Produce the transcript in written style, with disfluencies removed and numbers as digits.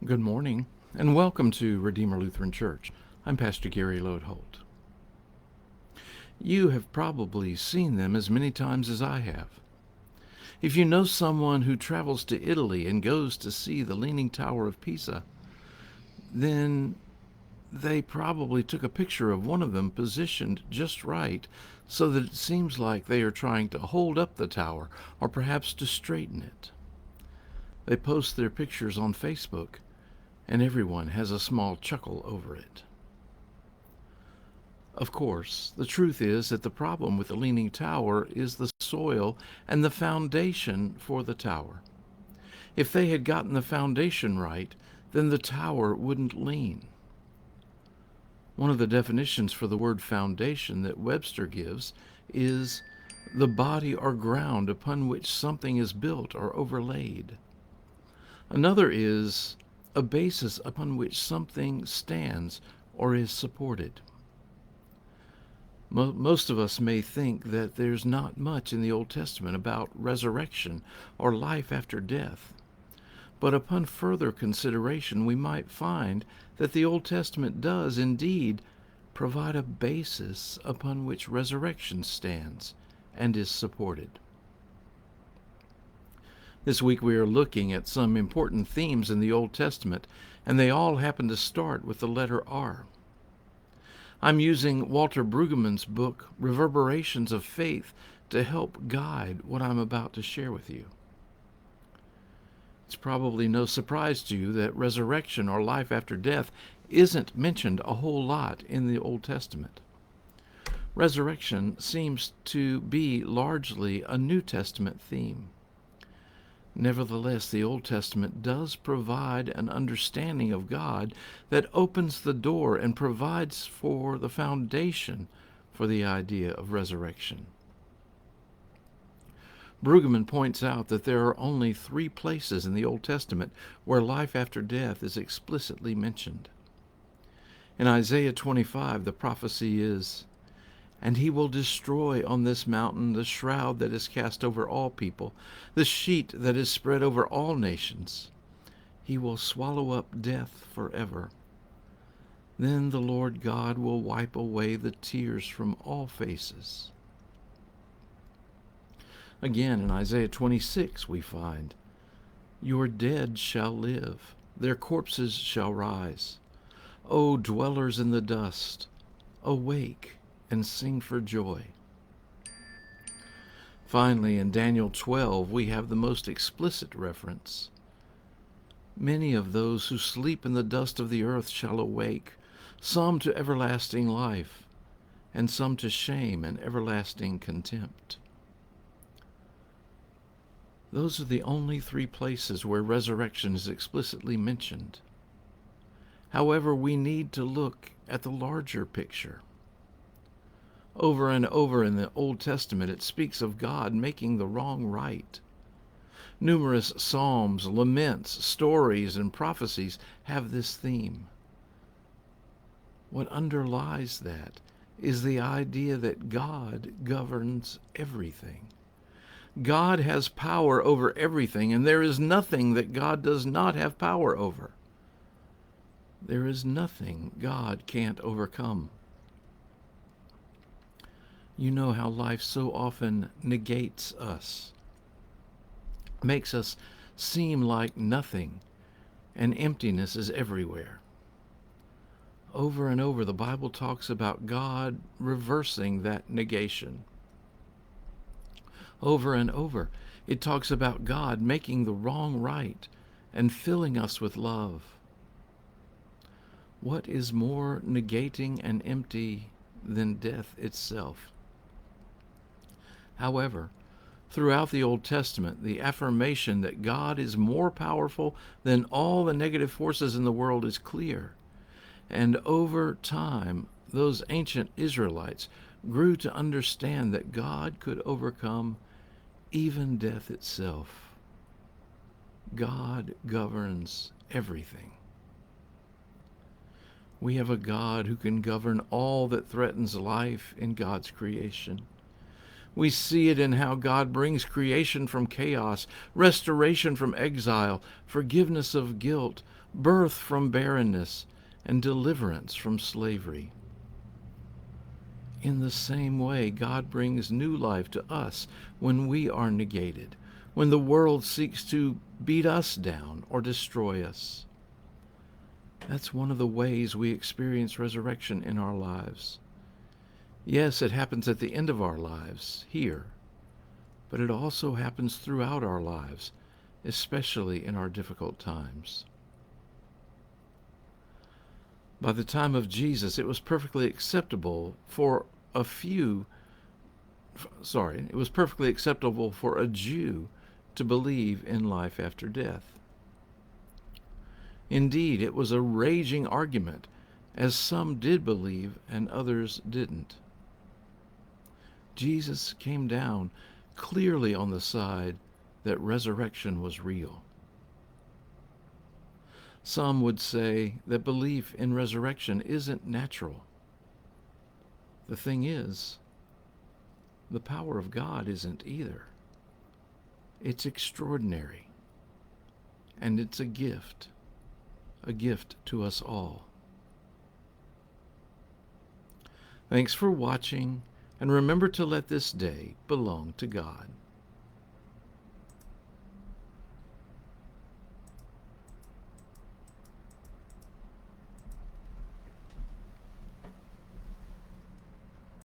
Good morning, and welcome to Redeemer Lutheran Church. I'm Pastor Gary Lodeholt. You have probably seen them as many times as I have. If you know someone who travels to Italy and goes to see the Leaning Tower of Pisa, then they probably took a picture of one of them positioned just right so that it seems like they are trying to hold up the tower or perhaps to straighten it. They post their pictures on Facebook, and everyone has a small chuckle over it. Of course, the truth is that the problem with the Leaning Tower is the soil and the foundation for the tower. If they had gotten the foundation right, then the tower wouldn't lean. One of the definitions for the word foundation that Webster gives is the body or ground upon which something is built or overlaid. Another is a basis upon which something stands or is supported. Most of us may think that there's not much in the Old Testament about resurrection or life after death. But upon further consideration, we might find that the Old Testament does indeed provide a basis upon which resurrection stands and is supported. This week we are looking at some important themes in the Old Testament, and they all happen to start with the letter R. I'm using Walter Brueggemann's book, Reverberations of Faith, to help guide what I'm about to share with you. It's probably no surprise to you that resurrection or life after death isn't mentioned a whole lot in the Old Testament. Resurrection seems to be largely a New Testament theme. Nevertheless, the Old Testament does provide an understanding of God that opens the door and provides for the foundation for the idea of resurrection. Brueggemann points out that there are only 3 places in the Old Testament where life after death is explicitly mentioned. In Isaiah 25, the prophecy is, "And he will destroy on this mountain the shroud that is cast over all people, the sheet that is spread over all nations. He will swallow up death forever. Then the Lord God will wipe away the tears from all faces." Again, in Isaiah 26, we find, "Your dead shall live, their corpses shall rise. O dwellers in the dust, awake and sing for joy." Finally, in Daniel 12, we have the most explicit reference. "Many of those who sleep in the dust of the earth shall awake, some to everlasting life, and some to shame and everlasting contempt." Those are the only 3 places where resurrection is explicitly mentioned. However, we need to look at the larger picture. Over and over in the Old Testament, it speaks of God making the wrong right. Numerous psalms, laments, stories, and prophecies have this theme. What underlies that is the idea that God governs everything. God has power over everything, and there is nothing that God does not have power over. There is nothing God can't overcome. You know how life so often negates us, makes us seem like nothing, and emptiness is everywhere. Over and over, the Bible talks about God reversing that negation. Over and over, it talks about God making the wrong right and filling us with love. What is more negating and empty than death itself? However, throughout the Old Testament, the affirmation that God is more powerful than all the negative forces in the world is clear. And over time, those ancient Israelites grew to understand that God could overcome even death itself. God governs everything. We have a God who can govern all that threatens life in God's creation. We see it in how God brings creation from chaos, restoration from exile, forgiveness of guilt, birth from barrenness, and deliverance from slavery. In the same way, God brings new life to us when we are negated, when the world seeks to beat us down or destroy us. That's one of the ways we experience resurrection in our lives. Yes, it happens at the end of our lives, here, but it also happens throughout our lives, especially in our difficult times. By the time of Jesus, it was perfectly acceptable for a Jew to believe in life after death. Indeed, it was a raging argument, as some did believe and others didn't. Jesus came down clearly on the side that resurrection was real. Some would say that belief in resurrection isn't natural. The thing is, the power of God isn't either. It's extraordinary, and it's a gift to us all. Thanks for watching, and remember to let this day belong to God.